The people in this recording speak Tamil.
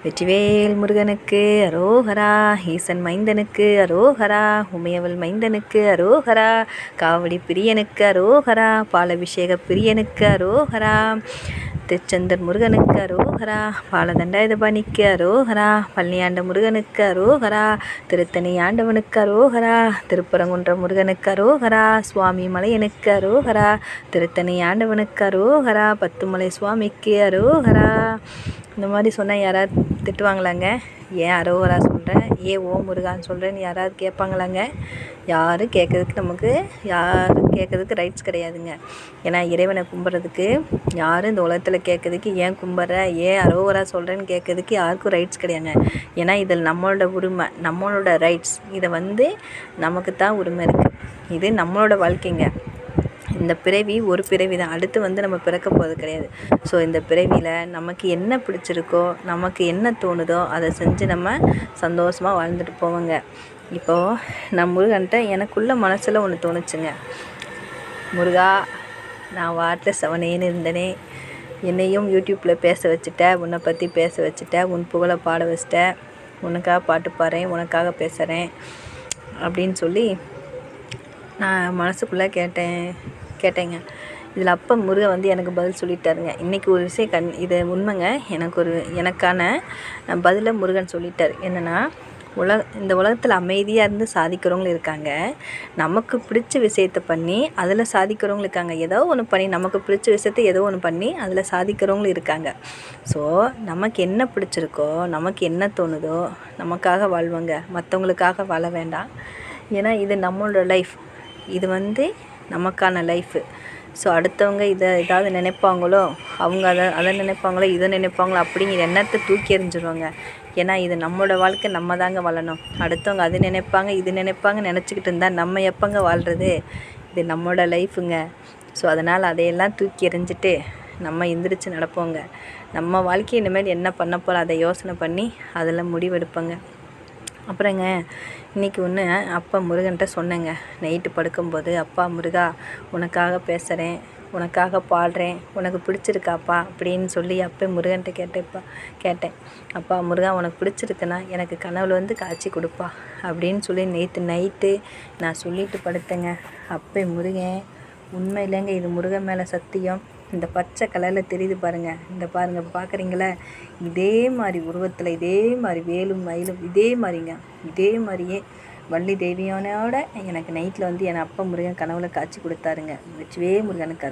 வெற்றிவேல் முருகனுக்கு அரோகரா. ஈசன் மைந்தனுக்கு அரோகரா. உமையவள் மைந்தனுக்கு அரோகரா. காவடி பிரியனுக்கு அரோகரா. பாலபிஷேக பிரியனுக்கு அரோகரா. திருச்செந்தூர் முருகனுக்கு அரோகரா. பாலதண்டாயுதபாணிக்கு அரோகரா. பழனியாண்ட முருகனுக்கு அரோகரா. திருத்தணி ஆண்டவனுக்கு அரோகரா. திருப்பரங்குன்ற முருகனுக்கு அரோகரா. சுவாமி மலையனுக்கு அரோகரா. திருத்தணி ஆண்டவனுக்கு அரோகரா. பத்துமலை சுவாமிக்கு அரோகரா. இந்த மாதிரி சொன்னால் யாராவது திட்டுவாங்களாங்க? ஏன் அரோகரா சொல்கிறேன், ஏன் ஓ முருகான்னு சொல்கிறேன்னு யாராவது கேட்பாங்களாங்க? யாரும் கேட்குறதுக்கு ரைட்ஸ் கிடையாதுங்க. ஏன்னா இறைவனை கும்பிட்றதுக்கு யாரும் இந்த உலகத்தில் கேட்குறதுக்கு ஏன் கும்பிட்ற, ஏன் அரோகரா சொல்கிறேன்னு கேட்குறதுக்கு யாருக்கும் ரைட்ஸ் கிடையாதுங்க. ஏன்னா இதில் நம்மளோட உரிமை, நம்மளோட ரைட்ஸ். இதை நமக்கு தான் உரிமை இருக்குது. இது நம்மளோட வாழ்க்கைங்க. இந்த பிறவி ஒரு பிறவி தான், அடுத்து நம்ம பிறக்க போகிறது கிடையாது. ஸோ இந்த பிறவியில் நமக்கு என்ன பிடிச்சிருக்கோ, நமக்கு என்ன தோணுதோ அதை செஞ்சு நம்ம சந்தோஷமாக வாழ்ந்துட்டு போவோங்க. இப்போது நான் முருகன்ட்ட எனக்குள்ள மனசில் ஒன்று தோணுச்சுங்க. முருகா, நான் வாட்டில் செவனேன்னு இருந்தேனே, என்னையும் யூடியூப்பில் பேச வச்சுட்ட, உன்னை பற்றி பேச வச்சுட்ட, உன் புகழை பாட வச்சுட்ட, உனக்காக பாட்டு பாடுறேன், உனக்காக பேசுகிறேன் அப்படின்னு சொல்லி நான் மனசுக்குள்ளே கேட்டேங்க. இதில் அப்போ முருகன் எனக்கு பதில் சொல்லிட்டாருங்க. இன்றைக்கி ஒரு விஷயம் இது உண்மைங்க. எனக்கான பதிலை முருகன் சொல்லிட்டார். என்னென்னா, இந்த உலகத்தில் அமைதியாக இருந்து சாதிக்கிறவங்களும் இருக்காங்க, நமக்கு பிடிச்ச விஷயத்தை பண்ணி அதில் சாதிக்கிறவங்களும் இருக்காங்க. ஏதோ ஒன்று பண்ணி நமக்கு பிடிச்ச விஷயத்தை ஏதோ ஒன்று பண்ணி அதில் சாதிக்கிறவங்களும் இருக்காங்க. ஸோ நமக்கு என்ன பிடிச்சிருக்கோ, நமக்கு என்ன தோணுதோ நமக்காக வாழ்வாங்க, மற்றவங்களுக்காக வாழ வேண்டாம். ஏன்னா இது நம்மளோட லைஃப், இது நமக்கான லைஃபு. ஸோ அடுத்தவங்க ஏதாவது நினைப்பாங்களோ, அவங்க அதை நினைப்பாங்களோ, இதை நினைப்பாங்களோ அப்படிங்கிற எண்ணத்தை தூக்கி எறிஞ்சிருவாங்க. ஏன்னா இது நம்மளோட வாழ்க்கை, நம்ம தாங்க வாழணும். அடுத்தவங்க அது நினைப்பாங்க, இது நினைப்பாங்க நினச்சிக்கிட்டு இருந்தால் நம்ம எப்போங்க வாழ்கிறது? இது நம்மளோட லைஃபுங்க. ஸோ அதனால் அதையெல்லாம் தூக்கி எறிஞ்சிட்டு நம்ம எந்திரிச்சு நடப்போங்க. நம்ம வாழ்க்கை இனிமேல் என்ன பண்ண போகிறோம் அதை யோசனை பண்ணி அதில் முடிவெடுப்போங்க. அப்புறங்க இன்றைக்கி ஒன்று அப்பா முருகன்கிட்ட சொன்னேங்க. நைட்டு படுக்கும்போது, அப்பா முருகா, உனக்காக பேசுகிறேன், உனக்காக பாடுறேன், உனக்கு பிடிச்சிருக்காப்பா அப்படின்னு சொல்லி அப்போ முருகன்கிட்ட கேட்டேன். அப்பா முருகா, உனக்கு பிடிச்சிருக்குன்னா எனக்கு கனவுல காட்சி கொடுப்பா அப்படின்னு சொல்லி நேற்று நைட்டு நான் சொல்லிட்டு படுத்தேங்க. அப்போ முருகன் உண்மையிலேங்க, இது முருகன் மேலே சத்தியம். இந்த பச்சை கலரில் தெரியுது பாருங்கள், இந்த பாருங்கள், பார்க்குறீங்களா? இதே மாதிரி உருவத்தில், இதே மாதிரி வேலும் மயிலும் இதே மாதிரிங்க, இதே மாதிரியே வள்ளி தேவியோனோட எனக்கு நைட்டில் என் அப்பா முருகன் கனவுல காட்சி கொடுத்தாருங்க. வெற்றிவே முருகனுக்கு